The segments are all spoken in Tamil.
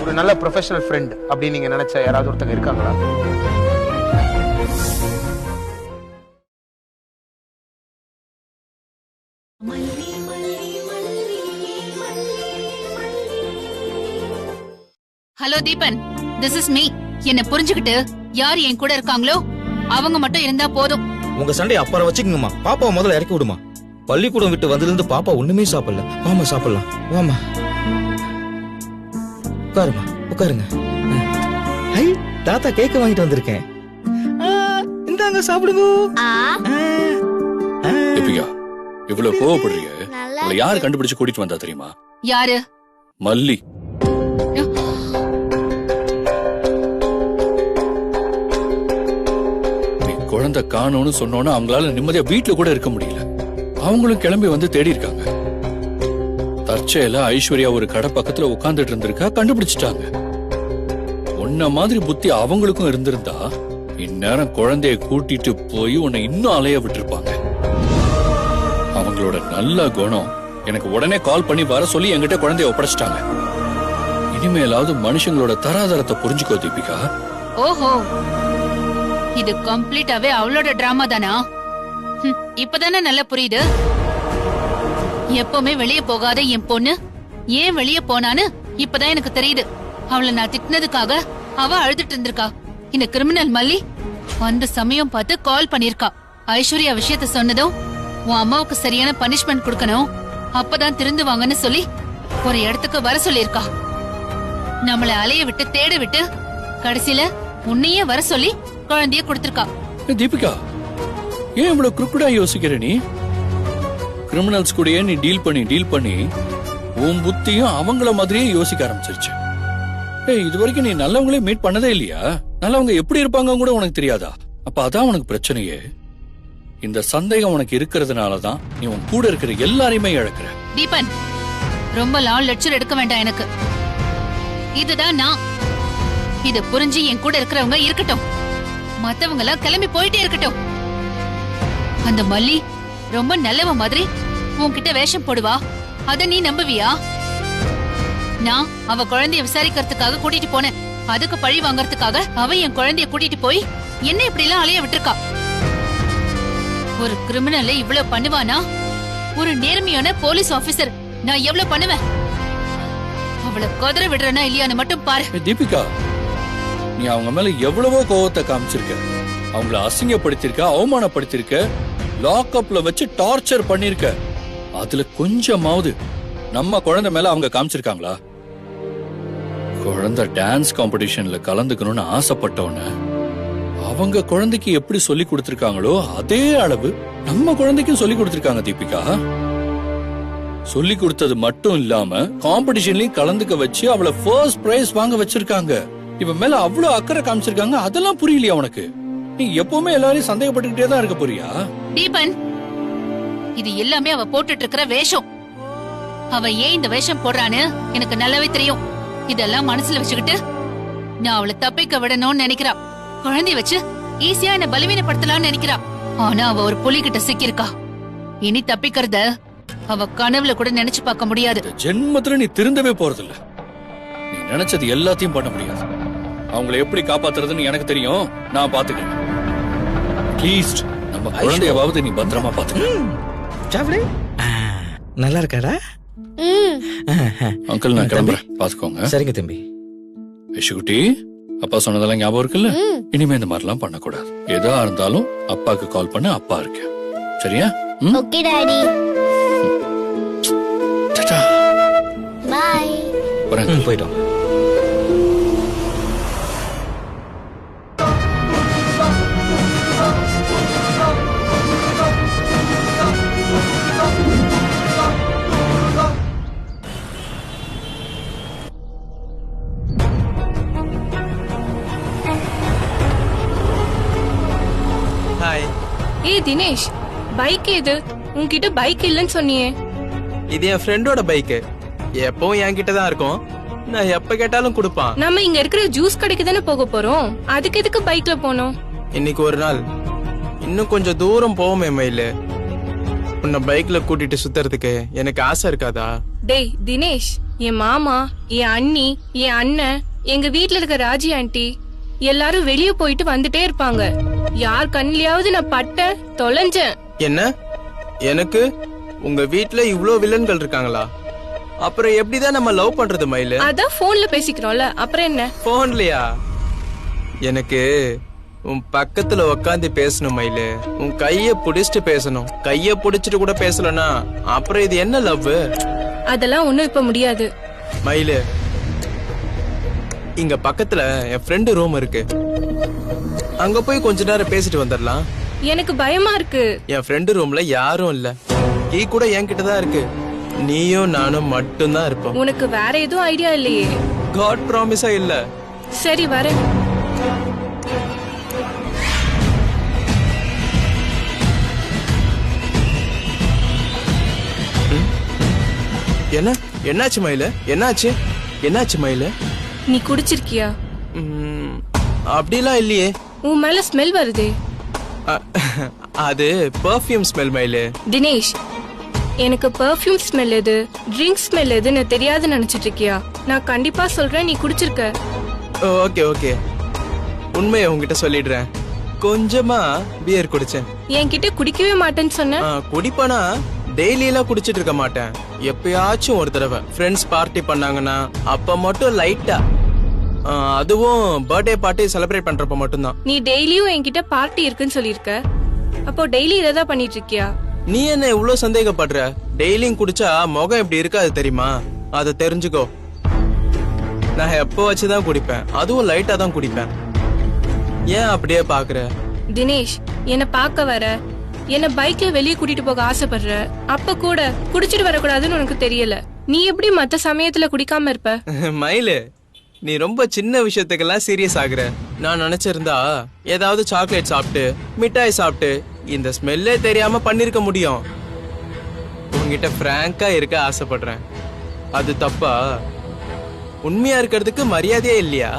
ஒரு நல்ல ப்ரொஃபஷனல் ஃப்ரெண்ட் அப்படின்னு நீங்க நினைச்ச யாராவது ஒருத்தங்க இருக்காங்களா? Hello Deepan, this is me. என்ன புரிஞ்சுக்கிட்டு யார் என் கூட இருக்காங்களோ அவங்க மட்டும் இருந்தா போதும். உங்க சண்டை அப்புறம் வச்சுக்கோங்கம்மா. பாப்பாவை முதல்ல இறக்கி விடுமா. பள்ளிக்கூடம் விட்டு வந்ததுலேருந்து பாப்பா ஒண்ணுமே சாப்பிடல. வாமா சாப்பிடலாம், வாமா. உட்காருமா, உட்காருங்க. ஹை, தாத்தா கேக்க வாங்கிட்டு வந்திருக்கேன். இந்தாங்க சாப்பிடுங்க. இவ்வளவு கோவப்படுறீங்க? உங்களை யாரு கண்டுபிடிச்சு கூட்டிட்டு வந்தா தெரியுமா? யாரு? மல்லி. நீ குழந்தை காணோன்னு சொன்னோன்னு அவங்களால நிம்மதியா வீட்டுல கூட இருக்க முடியல. அவங்களும் கிளம்பி வந்து தேடி இருக்காங்க. தற்செயலா ஐஸ்வர்யா ஒரு கடை பக்கத்துல உட்கார்ந்துட்டு இருந்திருக்கா, கண்டுபிடிச்சிட்டாங்க. உன்ன மாதிரி புத்தி அவங்களுக்கும் இருந்திருந்தா இந்நேரம் குழந்தைய கூட்டிட்டு போய் உன்னை இன்னும் அலைய விட்டுருப்பாங்க. அவங்களோட நல்ல குணம் எனக்கு உடனே கால் பண்ணி வர சொல்லி என்கிட்ட குழந்தைய ஒப்படைச்சிட்டாங்க. இனிமேலாவது மனுஷங்களோட தராதரத்தை புரிஞ்சுக்கோ தீபிகா. ஓஹோ, இது கம்ப்ளீட்டாவே அவளோட டிராமா தானா? இப்பதானே நல்லா புரியுது. எப்பவுமே வெளியே போகாத என் பொண்ணு ஏன் வெளியே போனான்னு இப்பதான் எனக்கு தெரியுது. அவளை நான் திட்டினதுக்காக அவ அழுதுட்டு இருந்திருக்கா. இந்த கிரிமினல் மல்லி அந்த சமயம் பார்த்து கால் பண்ணிருக்கா. ஐஸ்வர்யா விஷயத்த சொன்னதும் உன் அம்மாவுக்கு சரியான பனிஷ்மெண்ட் கொடுக்கணும், அப்பதான் திருந்துவாங்கன்னு சொல்லி ஒரு இடத்துக்கு வர சொல்லிருக்கா. நம்மள அலைய விட்டு தேட விட்டு கடைசியில உன்னையே வர சொல்லி குழந்தைய கொடுத்திருக்கா. தீபிகா, ஏன் இவ்வளவு குறுக்குடா யோசிக்கிற நீ? கிரிமினல்ஸ் கூடயே நீ டீல் பண்ணி உன் புத்தியும் அவங்கள மாதிரியே யோசிக்க ஆரம்பிச்சிருச்சு. இது வரைக்கும் நீ நல்லவங்களே மீட் பண்ணதே இல்லையா? நல்லவங்க எப்படி இருப்பாங்க கூட உனக்கு தெரியாதா? அப்ப அதான் உனக்கு பிரச்சனையே. இந்த சந்தேகம் உனக்கு இருக்கிறதுனாலதான் நீ உன் கூட இருக்கிற எல்லாரையுமே இழக்கிற. தீபன், ரொம்ப லாங் லெக்சர் எடுக்க வேண்டாம் எனக்கு. இதுதான் நான். இது புரிஞ்சு என் கூட இருக்கிறவங்க இருக்கட்டும், மத்தவங்க எல்லாம் கிளம்பி போயிட்டே இருக்கட்டும். அந்த மல்லி ரொம்ப நல்லவ மாதிரி உன்கிட்ட வேஷம் போடுவா, அத நீ நம்புவியா? நான் அவ குழந்தைய விசாரிக்கிறதுக்காக கூட்டிட்டு போனேன். அதுக்கு பழி வாங்கறதுக்காக அவ என் குழந்தைய கூட்டிட்டு போய் என்ன இப்படி எல்லாம் அலைய விட்டுருக்கா. ஒரு கிரிமினல் இவ்வளவு பண்ணுவானா? ஒரு நேர்மையான போலீஸ் ஆபீசர் நான் எவ்வளவு பண்ணுவேன்? அவளை கதற விடுறனா இல்லையான்னு மட்டும் பாரு. தீபிகா, நீ அவங்க மேல எவ்வளவோ கோவத்தை காமிச்சிருக்க. அவங்கள அசிங்கப்படுத்திருக்க, அவமானப்படுத்திருக்க, லாக்அப்ல வச்சு டார்ச்சர் பண்ணிருக்க. அதுல கொஞ்சமாவது நம்ம குழந்தை மேல அவங்க காமிச்சிருக்காங்களா? குழந்தை டான்ஸ் காம்படிஷன்ல கலந்துக்கணும்னு ஆசைப்பட்டவன அவங்க குழந்தைக்கு எப்படி சொல்லி கொடுத்திருக்காங்களோ அதே அளவு நம்ம குழந்தைக்கும் சொல்லி கொடுத்திருக்காங்க தீபிகா. சொல்லி கொடுத்தது மட்டும் இல்லாம காம்படிஷன்லயும் கலந்துக்க வச்சு அவளை ஃபர்ஸ்ட் பிரைஸ் வாங்க வச்சிருக்காங்க. இவன் மேல அவ்வளவு அக்கறை காமிச்சிருக்காங்க. அதெல்லாம் புரியலையா உனக்கு? நீ எப்பவுமே எல்லாரையும் சந்தேகப்பட்டுக்கிட்டே தான் இருக்க போறியா? தீபன், இது எல்லாமே அவ போட்டுட்டு இருக்கிற வேஷம். அவ ஏன் இந்த வேஷம் போடுறான்னு எனக்கு நல்லாவே தெரியும். இதெல்லாம் மனசுல வச்சுக்கிட்டு நான் அவளை தப்பிக்க விடணும்னு நினைக்கிறா. குழந்தைய வச்சு ஈஸியா என்ன பலவீனப்படுத்தலாம்னு நினைக்கிறா. ஆனா அவ ஒரு புலிகிட்ட சிக்கிருக்கா. இனி தப்பிக்கிறத அவ கனவுல கூட நினைச்சு பார்க்க முடியாது. ஜென்மத்துல நீ திருந்தவே போறதில்ல. நீ நினைச்சது எல்லாத்தையும் பண்ண முடியாது. அவங்களை எப்படி காப்பாத்துறதுன்னு எனக்கு தெரியும். நான் பாத்துக்கிறேன். அட்லீஸ்ட் நம்ம குழந்தையாவது நீ பத்திரமா பாத்துக்க. நல்லா இருக்காடா அங்கிள்? நான் கிளம்புறேன், பாத்துக்கோங்க. சரிங்க தம்பி. விஷுகுட்டி, அப்பா சொன்னதெல்லாம் ஞாபகம் இருக்குல்ல? இனிமே இந்த மாதிரிலாம் பண்ணக்கூடாது. எதா இருந்தாலும் அப்பாக்கு கால் பண்ண, அப்பா இருக்கேன். சரியா? Okay daddy. டாடா. பை. போயிட்டோம். ஏய் தினேஷ், பைக் எது? உன்கிட்ட பைக் இல்லன்னு சொன்னியே. இது என் ஃப்ரெண்டோட பைக்கு. எப்பவும் என்கிட்ட தான் இருக்கும். நான் எப்ப கேட்டாலும் கொடுப்பான். நம்ம இங்க இருக்கிற ஜூஸ் கடைக்கு தானே போக போறோம். அதுக்கு எதுக்கு பைக்ல போனோம்? இன்னைக்கு ஒரு நாள் இன்னும் கொஞ்சம் தூரம் போவோமே மயிலு. உன்னை பைக்ல கூட்டிட்டு சுத்துறதுக்கு எனக்கு ஆசை இருக்காதா? டேய் தினேஷ், என் மாமா, என் அண்ணி, என் அண்ணன், எங்க வீட்ல இருக்க ராஜி ஆண்டி எல்லாரும் வெளிய போயிட்டு வந்துட்டே இருப்பாங்க. யார் கண்ணிலையாவது நான் பட்டேன், தொலைஞ்சேன். என்ன எனக்கு உங்க வீட்ல இவ்ளோ வில்லன்கள் இருக்காங்களா? அப்புறம் எப்படிதான் நம்ம லவ் பண்றது மயிலு? அதான் போன்ல பேசிக்கிறோம்ல, அப்புறம் என்ன? போன்லயா? எனக்கு உன் பக்கத்துல உக்காந்து பேசணும் மயிலு. உன் கைய புடிச்சிட்டு பேசணும். கைய புடிச்சிட்டு கூட பேசலனா அப்புறம் இது என்ன லவ்? அதெல்லாம் ஒண்ணும் இப்ப முடியாது. மயிலு, இங்க பக்கத்துல என் ஃப்ரெண்டு ரூம் இருக்கு. அங்க போய் கொஞ்ச நேரம் பேசிட்டு வந்துடலாம். எனக்கு பயமா இருக்கு. என் ஃப்ரெண்டு ரூம்ல யாரும் இல்ல. கீ கூட என்கிட்ட தான் இருக்கு. நீயும் நானும் மட்டும் தான் இருப்போம். உனக்கு வேற எதுவும் ஐடியா இல்லையே? காட் ப்ராமிஸா இல்ல. சரி வரேன். என்ன என்னாச்சு மயிலு? என்னாச்சு என்னாச்சு மயிலு? நீ குடிச்சிருக்கியா? அப்படிலாம் இல்லையே. உன் மேல ஸ்மெல் வருதே. அது பெர்ஃப்யூம் ஸ்மெல் மயிலு. தினேஷ், எனக்கு பெர்ஃப்யூம் ஸ்மெல் எது, ட்ரிங்க் ஸ்மெல் எதுன்னு தெரியாது நினைச்சிட்டு இருக்கியா? நான் கண்டிப்பா சொல்றேன், நீ குடிச்சிருக்க. ஓகே ஓகே, உண்மையை உங்ககிட்ட சொல்லிடுறேன். கொஞ்சமா பியர் குடிச்சேன். என்கிட்ட குடிக்கவே மாட்டேன்னு சொன்ன. குடிப்பானா டெய்லி எல்லாம் குடிச்சிட்டு இருக்க மாட்டேன். எப்பயாச்சும் ஒரு தடவை ஃப்ரெண்ட்ஸ் பார்ட்டி பண்ணாங்கன்னா அப்ப மட்டும் லைட்டா, அதுவும் பர்த்டே பார்ட்டி செலிப்ரேட் பண்றப்ப மட்டும்தான். நீ டெய்லியும் என்கிட்ட பார்ட்டி இருக்குன்னு சொல்லிருக்க, அப்போ டெய்லி இததான் பண்ணிட்டு இருக்கியா? நீ என்ன இவ்வளவு சந்தேகப்படுற? டெய்லியும் குடிச்சா முகம் எப்படி இருக்காது தெரியுமா? அதை தெரிஞ்சுக்கோ. நான் எப்போ வச்சுதான் குடிப்பேன், அதுவும் லைட்டா தான் குடிப்பேன். ஏன் அப்படியே பாக்குற? தினேஷ், என்ன பார்க்க வர, என்ன பைக்ல வெளியே கூட்டிட்டு போக ஆசைப்படுற, அப்ப கூட குடிச்சிட்டு வரக்கூடாதுன்னு உனக்கு தெரியல. நீ எப்படி மத்த சமயத்துல குடிக்காம இருப்ப? மயிலு, நீ ரொம்ப சின்ன விஷயத்துக்கெல்லாம் சீரியஸ் ஆகுற. நான் நினைச்சிருந்தா ஏதாவது சாக்லேட் சாப்பிட்டு மிட்டாய் சாப்பிட்டு இந்த ஸ்மெல்லே தெரியாம பண்ணிருக்க முடியும். உன்கிட்ட பிராங்கா இருக்க ஆசைப்படுறேன். அது தப்பா? உண்மையா இருக்கிறதுக்கு மரியாதையே இல்லையா?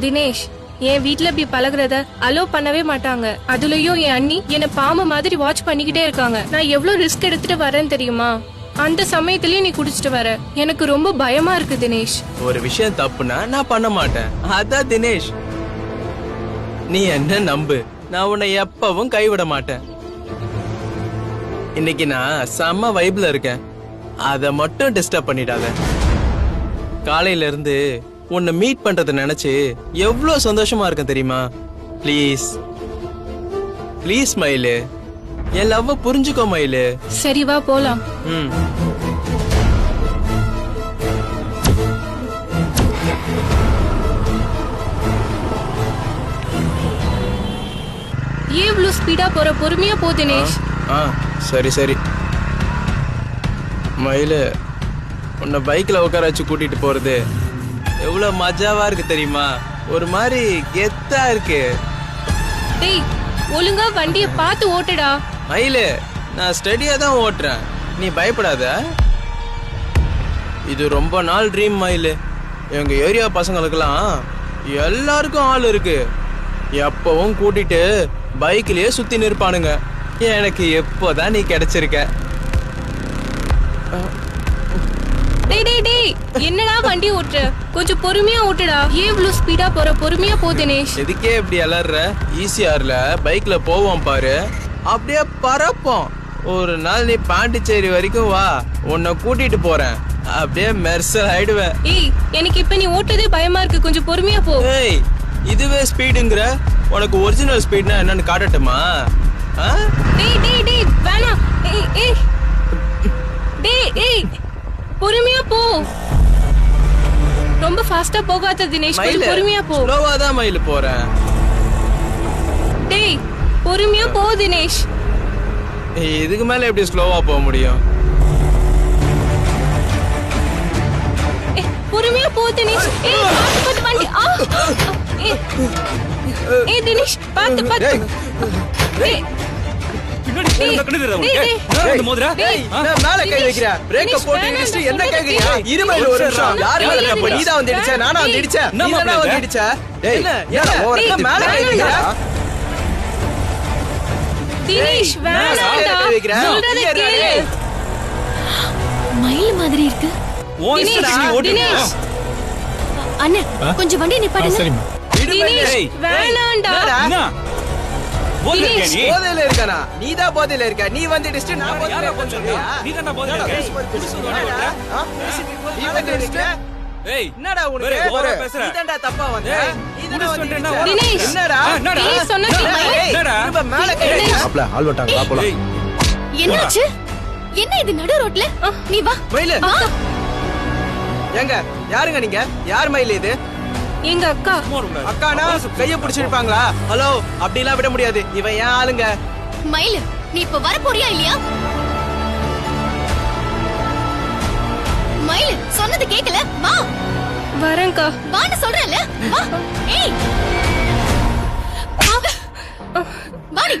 தினேஷ், என் வீட்ல இப்படி பழகுறத அலோ பண்ணவே மாட்டாங்க. அதுலயும் என் அண்ணி என்ன பாம்பு மாதிரி வாட்ச் பண்ணிக்கிட்டே இருக்காங்க. நான் எவ்வளவு ரிஸ்க் எடுத்துட்டு வரேன்னு தெரியுமா? அந்த சமயத்திலயும் நீ குடிச்சிட்டு வர, எனக்கு ரொம்ப பயமா இருக்கு தினேஷ். ஒரு விஷயம் தப்புனா நான் பண்ண மாட்டேன். அதான் தினேஷ், நீ என்ன நம்பு, நான் உன்னை எப்பவும் கைவிட மாட்டேன். இன்னைக்கு நான் செம்ம வைப்ல இருக்கேன், அத மட்டும் டிஸ்டர்ப் பண்ணிடாத. காலையில இருந்து உன்னை மீட் பண்றத நினைச்சு எவ்வளவு சந்தோஷமா இருக்கேன் தெரியுமா? ப்ளீஸ் ப்ளீஸ் மயிலு, என் லவ் புரிஞ்சுக்கோ மயிலு. சரி வா போலாம். ஏன் இவ்வளவு ஸ்பீடா போற? பொறுமையா போ தினேஷ். சரி சரி மயிலு, உன்னை பைக்ல உட்கார வச்சு கூட்டிட்டு போறது எவ்வளவு மஜாவா இருக்கு தெரியுமா? ஒரு மாதிரி கெத்தா இருக்கு. டேய், ஒழுங்கா வண்டிய பார்த்து ஓட்டுடா. மயிலு, நான் ஸ்டடியா தான் ஓட்டுறேன், நீ பயப்படாத. இது ரொம்ப நாள் ட்ரீம் மயிலு. எங்க ஏரியா பசங்களுக்கெல்லாம் எல்லாருக்கும் ஆள் இருக்கு. எப்பவும் கூட்டிட்டு பைக்லயே சுத்தி நிற்பானுங்க. எனக்கு எப்போதான் நீ கிடைச்சிருக்க. டேய் டேய் டேய், என்னடா வண்டி ஓட்டுற? கொஞ்சம் பொறுமையா ஓட்டுடா. ஏன் இவ்வளவு ஸ்பீடா போற? பொறுமையா போ தினேஷ். எதுக்கே இப்படி அலற? ஈசிஆர்ல பைக்ல போவோம் பாரு, அப்படியே பறப்போம். ஒரு நாள் நீ பாண்டிச்சேரி வரைக்கும் வா, உன்னை கூட்டிட்டு போறேன். அப்படியே மெர்சல் ஆயிடுவேன். ஏய், எனக்கு இப்ப நீ ஓட்டுறதே பயமா இருக்கு, கொஞ்சம் பொறுமையா போ. ஏய், இதுவே ஸ்பீடுங்கற? உனக்கு ஒரிஜினல் ஸ்பீட்னா என்னன்னு காட்டட்டுமா? டேய் டேய் டேய், வேணாம். ஏய் ஏய் டேய் ஏய், பொறுமையா போ. ரொம்ப ஃபாஸ்டா போகாத தினேஷ், கொஞ்சம் பொறுமையா போ. ஸ்லோவா தான் மயிலு போறேன். டேய், பொறுமையா போ தினேஷ். இதுக்கு மேல எப்படி ஸ்லோவா போக முடியும்? பொறுமையா போ தினேஷ். ஏய், பாத்து வண்டி. ஏய் தினேஷ், பாத்து பாத்து. ஏய் மேல கை வைக்கிற, பிரேக்க போட்டு இடிச்சு என்ன கேக்குறியா? இருமையில ஒரு நிமிஷம். யாரு மேல தப்பு? நீதான் வந்து இடிச்ச, நானா வந்து இடிச்ச? நீதானா வந்து இடிச்ச? டேய், என்ன ஓவரா மேல கை வைக்கிற? தினேஷ், வேணாம்டா. சொல்றத கேளு. மயில் மாதிரி இருக்கு. தினேஷ் அண்ணே கொஞ்சம் வண்டி நிப்பாட்டுங்க. தினேஷ் வேணாண்டா. தினேஷ் போதையில இருக்கானா? நீதான் போதையில இருக்க. நீ வந்து டிஸ்ட் நான் போதையில இருக்கேன்னு சொல்றியா? நீ வந்து டிஸ்ட் என்னடா உனக்கு நீதான்டா தப்பா வந்த. தினேஷ் என்னடா தினேஷ் சொன்னா திரும்ப மேல கேளு. மாப்ள ஆள் வட்டாங்க வா போலாம். என்னாச்சு? என்ன இது நடு ரோட்ல? நீ வா. மயிலு ஏங்க யாருங்க நீங்க? யார் மயிலு இது? எங்க அக்கா. அக்கானா கைய பிடிச்சிருப்பாங்களா? ஹலோ அப்படிலாம் விட முடியாது. இவன் ஏன் ஆளுங்க? மயில் நீ இப்ப வர போறியா இல்லையா? மயில் சொன்னது கேக்கல. வா. வரேன்க்கா. வான்னு சொல்றேன்ல. வா. ஏய் வாடி.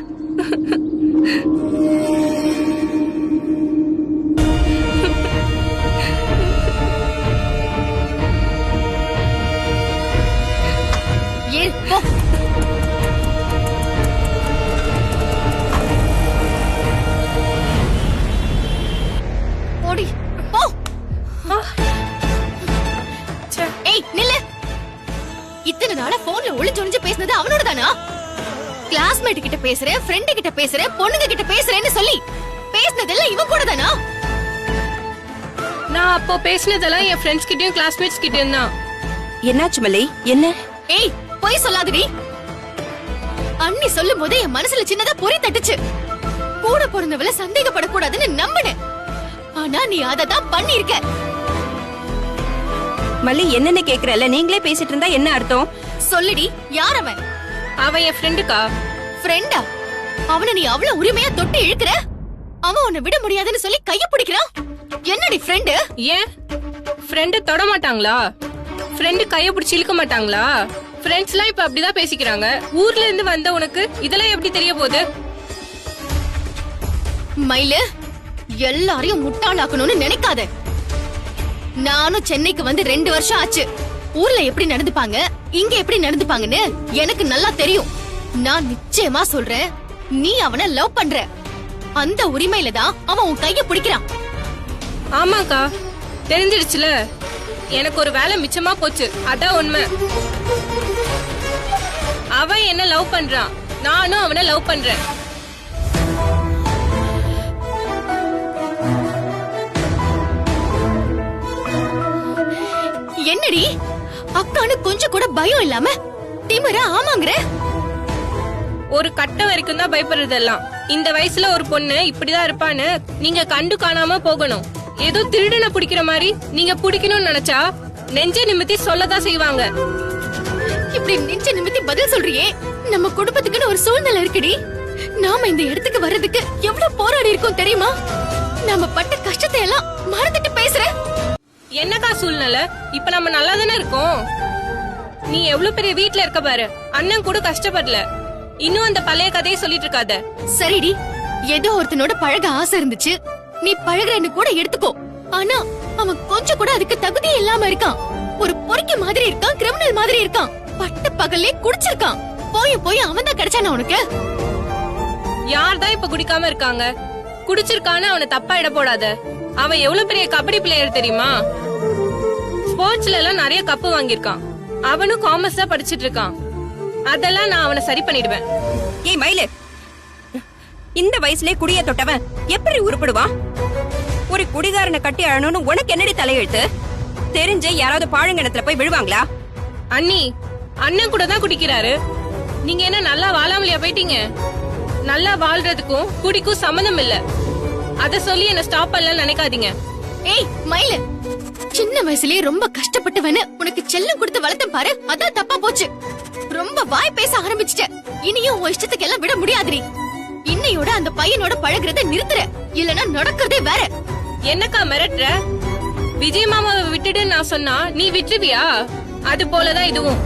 ஏறு போ. ஓடி போ. ஏய் நில்லு. இத்தனை நாளா போன்ல ஒளிஞ்சொளிஞ்சு பேசினது அவனோட தானா? கிளாஸ்மேட் கிட்ட பேசுறேன், ஃப்ரெண்ட் கிட்ட பேசுறேன், பொண்ணுங்க கிட்ட பேசுறேன்னு சொல்லி பேசினதெல்லாம் இவன் கூட தானா? நான் அப்போ பேசினதெல்லாம் என் ஃப்ரெண்ட்ஸ் கிட்டயும் கிளாஸ்மேட்ஸ் கிட்டயும் தான். என்னாச்சு மலை? என்ன? ஏய் போய் சொல்லாதடி. அண்ணி சொல்லும் போதே என் மனசுல சின்னதா பொறி தட்டுச்சு. கூட பிறந்தவள சந்தேகப்படக்கூடாதுன்னு நம்பினேன். ஆனா நீ அதை தான் பண்ணிருக்க. மல்லி என்னன்னு கேக்குறல, நீங்களே பேசிட்டு இருந்தா என்ன அர்த்தம்? சொல்லுடி, யார் அவன்? அவன் என் ஃப்ரெண்டுக்கா. ஃப்ரெண்டா? அவனை நீ அவ்வளவு உரிமையா தொட்டு இழுக்கிற? அவன் உன்னை விட முடியாதுன்னு சொல்லி கைய பிடிக்கிறான். என்னடி ஃப்ரெண்டு? ஏன் ஃப்ரெண்டு தொட மாட்டாங்களா? ஃப்ரெண்டு கைய பிடிச்சி இழுக்க மாட்டாங்களா? ஃப்ரெண்ட்ஸ்லாம் இப்ப அப்படிதான் பேசிக்கிறாங்க. ஊர்ல இருந்து வந்த உனக்கு இதெல்லாம் எப்படி தெரிய போகுது? மயிலு, எல்லாரையும் முட்டாளாக்கணும்னு நினைக்காத. நானும் சென்னைக்கு வந்து 2 வருஷம் ஆச்சு. ஊர்ல எப்படி நடந்துப்பாங்க, இங்க எப்படி நடந்துப்பாங்கன்னு எனக்கு நல்லா தெரியும். நான் நிச்சயமா சொல்றேன், நீ அவனை லவ் பண்ற. அந்த உரிமையில தான் அவன் உன் கைய பிடிக்கிறான். ஆமாக்கா, தெரிஞ்சிடுச்சுல. எனக்கு ஒரு வேலை மிச்சமா போச்சு, அதான் உண்மை. அவன் என்ன லவ் பண்றான், நானும் அவனை லவ் பண்றேன். என்னடி அக்கானு கொஞ்சம் கூட பயம் இல்லாம திமிரா ஆமாங்கற? ஒரு கட்ட வரைக்கும் தான் பயப்படுறதெல்லாம். இந்த வயசுல ஒரு பொண்ணு இப்படிதான் இருப்பான்னு நீங்க கண்டு காணாம போகணும். ஏதோ திருடனை பிடிக்கிற மாதிரி நீங்க பிடிக்கணும்னு நினைச்சா நெஞ்ச நிமித்தி சொல்லதான் செய்வாங்க. இப்படி நெஞ்ச நிமித்தி பதில் சொல்றியே, நம்ம குடும்பத்துக்குன்னு ஒரு சூழ்நிலை இருக்குடி. நாம இந்த இடத்துக்கு வர்றதுக்கு எவ்வளவு போராடி இருக்கோம் தெரியுமா? நாம பட்ட கஷ்டத்தை எல்லாம் மறந்துட்டு பேசுற. என்னக்கா சூழ்நிலை? இப்ப நம்ம நல்லா தானே இருக்கோம். நீ எவ்வளவு பெரிய வீட்ல இருக்க பாரு. அண்ணன் கூட கஷ்டப்படல. இன்னும் அந்த பழைய கதையை சொல்லிட்டு இருக்காத. சரிடி, ஏதோ ஒருத்தனோட பழக ஆசை இருந்துச்சு, நீ பழகுறன்னு கூட எடுத்துக்கோ. ஆனா அவன் கொஞ்சம் கூட அதுக்கு தகுதியே இல்லாம இருக்கான். ஒரு பொறுக்கி மாதிரி இருக்கான், கிரிமினல் மாதிரி இருக்கான். பட்ட பகல்லே குடிச்சிருக்கான். போய் அவன் தான் கிடைச்சானா உனக்கு? யார் தான் இப்ப குடிக்காம இருக்காங்க? குடிச்சிருக்கான்னு அவனை தப்பா இட போடாத. அவன் எவ்வளவு பெரிய கபடி பிளேயர் தெரியுமா? ஸ்போர்ட்ஸ்ல எல்லாம் நிறைய கப்பு வாங்கியிருக்கான். அவனும் காமர்ஸ் தான் படிச்சிட்டு இருக்கான். அதெல்லாம் நான் அவனை சரி பண்ணிடுவேன். ஏய் மயிலு, இந்த வயசுலயே குடிய தொட்டவன் எப்படி உருப்படுவான்? ஒரு குடிகாரனை கட்டி அழணும்னு உனக்கு என்னடி தலையெழுத்து? தெரிஞ்ச யாராவது பாழங்கணத்துல போய் விழுவாங்களா? அண்ணி, அண்ணன் கூட தான் குடிக்கிறாரு. நீங்க என்ன நல்லா வாழாமலையா போயிட்டீங்க? நல்லா வாழ்றதுக்கும் குடிக்கும் சம்மந்தம் இல்ல. அத சொல்லி என்ன ஸ்டாப் பண்ணல நினைக்காதீங்க. ஏய் மயிலு, சின்ன வயசுலயே ரொம்ப கஷ்டப்பட்டவன உனக்கு செல்லம் கொடுத்து வளர்த்தேன் பாரு, அதான் தப்பா போச்சு. ரொம்ப வாய் பேச ஆரம்பிச்சிட்ட. இனியும் உன் இஷ்டத்துக்கு எல்லாம் விட முடியாதுடி. இன்னையோட அந்த பையனோட பழகுறத நிறுத்துற, இல்லனா நடக்கிறதே வேற. என்னக்கா மிரட்டுற? விஜய் மாமாவை விட்டுடு நான் சொன்னா நீ விட்டுருவியா? அது போலதான் இதுவும்.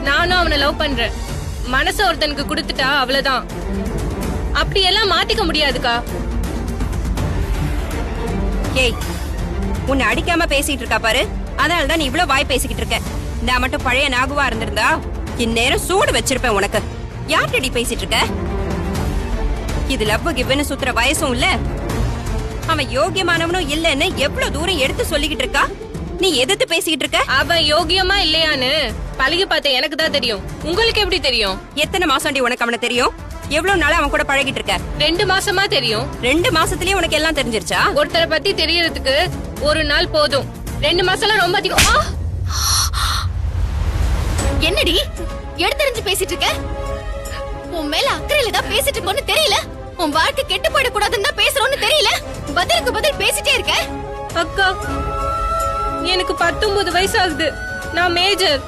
நானும் அவனை லவ் பண்றேன். மனசு ஒருத்தனுக்கு கொடுத்துட்டா அவ்வளவுதான். அப்படி எல்லாம் மாத்திக்க முடியாதுக்கா. ஏய், உன்னை அடிக்காம பேசிட்டு இருக்கா பாரு, அதனாலதான் நீ இவ்வளவு வாய் பேசிக்கிட்டு இருக்க. நான் மட்டும் பழைய நாகுவா இருந்திருந்தா இந்நேரம் சூடு வச்சிருப்பேன் உனக்கு. யார்கிட்ட பேசிட்டு இருக்க? இது லவ் கிவ்னு சுத்துற வயசும் இல்ல, அவன் யோகியமானவனும் இல்லன்னு எவ்வளவு தூரம் எடுத்து சொல்லிக்கிட்டு இருக்கா. நீ எதிர்த்து பேசிக்கிட்டு இருக்க. அவன் யோகியமா இல்லையான்னு பழகி பார்த்த எனக்கு தான் தெரியும். உங்களுக்கு எப்படி தெரியும்? எத்தனை மாசம்டி உனக்கு அவனை தெரியும்? எவ்வளவு நாளா அவன் கூட பழகிட்டு இருக்க? 2 மாசமா தெரியும். 2 மாசத்துலயே உனக்கு எல்லாம் தெரிஞ்சிருச்சா? ஒருத்தரை பத்தி தெரியறதுக்கு ஒரு நாள் போதும், 2 மாசம்லாம் ரொம்ப அதிகம். என்னடி எடுத்தறிஞ்சு பேசிட்டு இருக்க? உன் மேல அக்கறையில தான் பேசிட்டு இருக்கோன்னு தெரியல. உன் வாழ்க்கை கெட்டு போயிடக்கூடாதுன்னு தான் பேசுறோன்னு தெரியல. பதிலுக்கு பதில் பேசிட்டே இருக்க. அக்கா, எனக்கு 19 வயசு ஆகுது. நான் மேஜர்.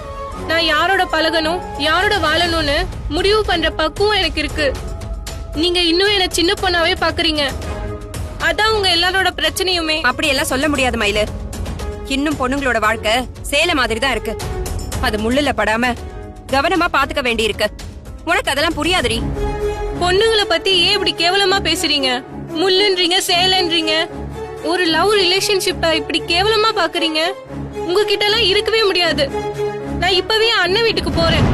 நான் யாரோட பழகணும், யாரோட வாழணும்னு முடிவு பண்ற பக்குவம் எனக்கு இருக்கு. நீங்க இன்னும் என்ன சின்ன பொண்ணாவே பாக்குறீங்க. அதான் உங்க எல்லாரோட பிரச்சனையுமே. அப்படி எல்லாம் சொல்ல முடியாது மயிலு. இன்னும் பொண்ணுங்களோட வாழ்க்கை சேலை மாதிரி தான் இருக்கு. அது முள்ளுல படாம கவனமா பாத்துக்க வேண்டி இருக்கு. உனக்கு அதெல்லாம் புரியாதுடி. பொண்ணுங்களை பத்தி ஏன் இப்படி கேவலமா பேசுறீங்க? முள்ளுன்றீங்க, சேலைன்றீங்க. ஒரு லவ் ரிலேஷன்ஷிப்ப இப்படி கேவலமா பாக்குறீங்க. உங்ககிட்ட எல்லாம் இருக்கவே முடியாது. நான் இப்பவே அண்ணன் வீட்டுக்கு போறேன்.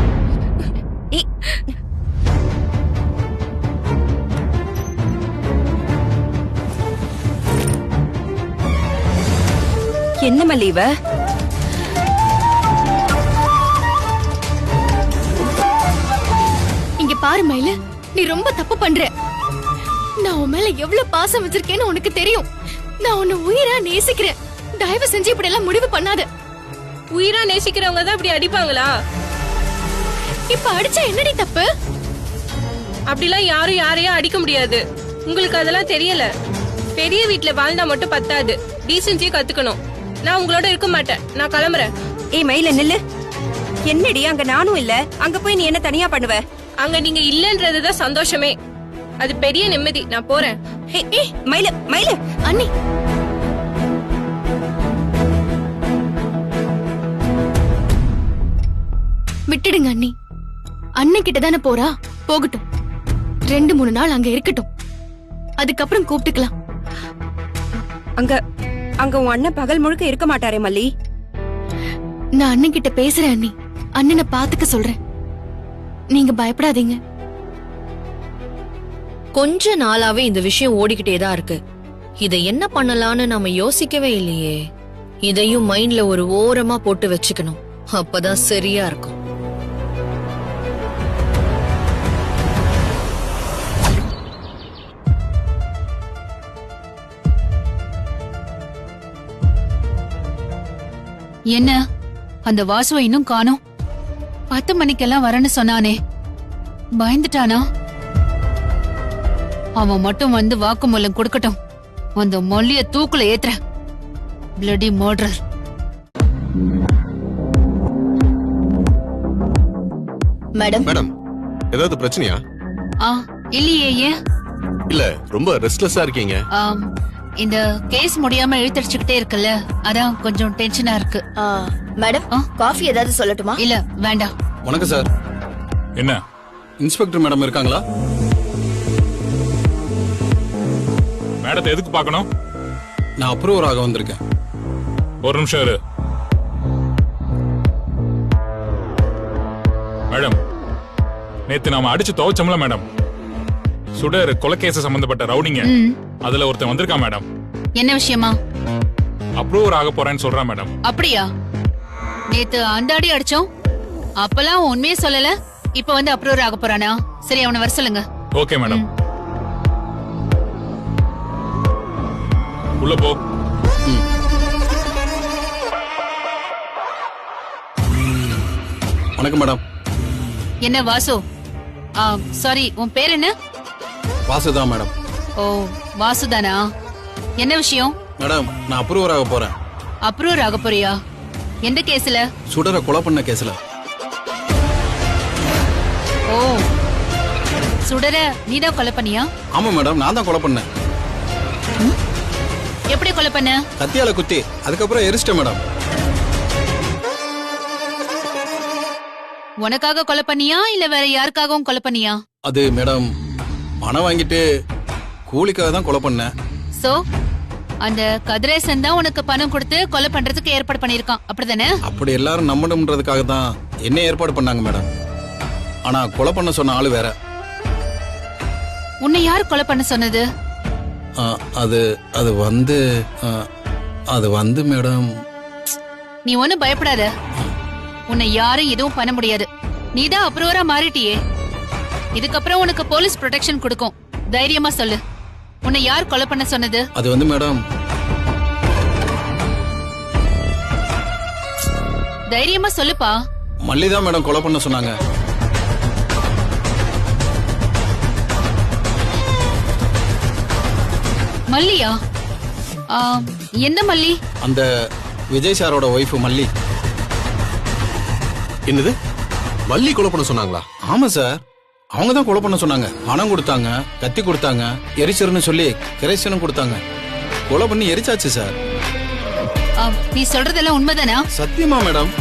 என்ன மல்லி இவ? இங்க பாரு மயிலு, நீ ரொம்ப தப்பு பண்ற. நான் உன் மேல எவ்வளவு பாசம் வச்சிருக்கேன்னு உனக்கு தெரியும். நான் உன்னை உயிரா நேசிக்கிறேன். தயவு செஞ்சு இப்படி எல்லாம் முடிவு பண்ணாத. உயிரா நேசிக்கிறவங்க தான் இப்படி அடிப்பாங்களா? இப்ப அடிச்சா என்னடி தப்பு? அப்படிலாம் யாரும் யாரையும் அடிக்க முடியாது. உங்களுக்கு அதெல்லாம் தெரியல. பெரிய வீட்ல வாழ்ந்தா மட்டும் பத்தாது, டீசென்சியை கத்துக்கணும். நான் உங்களோட இருக்க மாட்டேன். நான் கிளம்புறேன். ஏய் மயில நில்லு. என்னடி அங்க நானும் இல்ல, அங்க போய் நீ என்ன தனியா பண்ணுவ? அங்க நீங்க இல்லன்றதுதான் சந்தோஷமே. அது பெரிய நிம்மதி. நான் போறேன். ஏய் மயில மயில அண்ணி, விட்டுடுங்க அண்ணி. அண்ணன் கிட்ட தானே போறா, போகட்டும். 2-3 நாள் அங்க இருக்கட்டும். அதுக்கப்புறம் கூப்பிட்டுக்கலாம். அங்க அங்க உன் அண்ணன் பகல் முழுக்க இருக்க மாட்டாரே மல்லி. நான் அண்ணன் கிட்ட பேசுறேன் அண்ணி. அண்ணனை பாத்துக்க சொல்றேன். நீங்க பயப்படாதீங்க. கொஞ்ச நாளாவே இந்த விஷயம் ஓடிக்கிட்டே தான் இருக்கு. இதை என்ன பண்ணலாம்னு நாம யோசிக்கவே இல்லையே. இதையும் மைண்ட்ல ஒரு ஓரமா போட்டு வச்சுக்கணும். அப்பதான் சரியா இருக்கும். என்ன அந்த வாசுவை இன்னும் காணோம்? 10 மணிக்கெல்லாம் வரேன்னு சொன்னானே, பயந்துட்டானா? அவன் மட்டும் வந்து வாக்குமூலம் கொடுக்கட்டும். அந்த மொழிய தூக்குல ஏத்துற. Bloody murderer. மேடம் மேடம், ஏதாவது பிரச்சனையா? இல்லையே. ஏன்? இல்ல, ரொம்ப ரெஸ்ட்லெஸ்ஸா இருக்கீங்க. இந்த கேஸ் முடியாம இழுத்தடிச்சுக்கிட்டே இருக்குல்ல, அதான் கொஞ்சம் டென்ஷனா இருக்கு. மேடம், காஃபி ஏதாவது சொல்லட்டுமா? இல்ல வேண்டாம். வணக்கம் சார். என்ன? இன்ஸ்பெக்டர் மேடம் இருக்காங்களா? மேடத்தை எதுக்கு பார்க்கணும்? நான் அப்ரூவர் ஆக வந்திருக்கேன். ஒரு நிமிஷம் இரு. மேடம், நேத்து நாம அடிச்சு துவைச்சோம்ல மேடம், சுடர் கொலைகேச சம்பந்தப்பட்ட ரவுடிங்க, அதுல ஒருத்தன் வந்திருக்கான் மேடம். என்ன விஷயமா? அப்ரூவர் ஆக போறேன்னு சொல்றான் மேடம். அப்படியா? நேத்து அண்டாடி அடிச்சோம், அப்பெல்லாம் உண்மையே சொல்லல. இப்ப வந்து அப்ரூவர் ஆக போறானா? சரி, அவனை வர சொல்லுங்க. Okay madam. உள்ள போ. வணக்கம் மேடம். என்ன வாசு? சாரி, உன் பேர் என்ன? வாசுதான் மேடம். ஓ, வாசுதானா? என்ன விஷயம்? மேடம், நான் அப்ரூவர் ஆக போறேன். அப்ரூவர் ஆக போறியா? எந்த கேஸ்ல? சுடரை கொலை பண்ண கேஸ்ல. ஓ, சுடர நீதான் கொலை பண்ணியா? ஆமா மேடம், நான் தான் கொலை பண்ணேன். எப்படி கொலை பண்ண? கத்தியால குத்தி, அதுக்கப்புறம் எரிச்சிட்டேன் மேடம். உனக்காக கொலை பண்ணியா இல்ல வேற யாருக்காகவும் கொலை பண்ணியா? அது மேடம், பணம் வாங்கிட்டு கூலிக்காக தான் கொலை பண்ணேன். சோ அந்த கதிரேசன் தான் உனக்கு பணம் கொடுத்து கொலை பண்றதுக்கு ஏற்பாடு பண்ணிருக்கான், அப்படிதானே? அப்படி எல்லாரும் நம்பணும்ன்றதுக்காக தான் என்ன ஏற்பாடு பண்ணாங்க மேடம். ஆனா கொலை பண்ண சொன்ன ஆளு வேற. உன்னை யார் கொலை பண்ண சொன்னது? அது அது வந்து அது வந்து மேடம். நீ ஒண்ணும் பயப்படாத. உன்னை யாரும் எதுவும் பண்ண முடியாது. நீதான் அப்ரூவரா மாறிட்டியே. இதுக்கப்புறம் உனக்கு போலீஸ் ப்ரொடெக்ஷன் கொடுக்கும். தைரியமா சொல்லு, உன்னை யார் கொலை பண்ண சொன்னது? அது வந்து மேடம். தைரியமா சொல்லுப்பா. மல்லிதான் மேடம் கொலை பண்ண சொன்னாங்க. மல்லியா? என்ன மல்லி? அந்த விஜய் சாரோட ஒய்ஃப் மல்லி. என்னது, மல்லி கொலை பண்ண சொன்னாங்களா? ஆமா சார், அவங்க தான் கொலை பண்ண சொன்னாங்க. பணம் கொடுத்தாங்க, கத்தி கொடுத்தாங்க, எரிச்சர்னு சொல்லி கிரேசனும் கொடுத்தாங்க. கொலை பண்ணி எரிச்சாச்சு சார். நீ சொல்றதெல்லாம் உண்மைதானா? சத்தியமா மேடம்.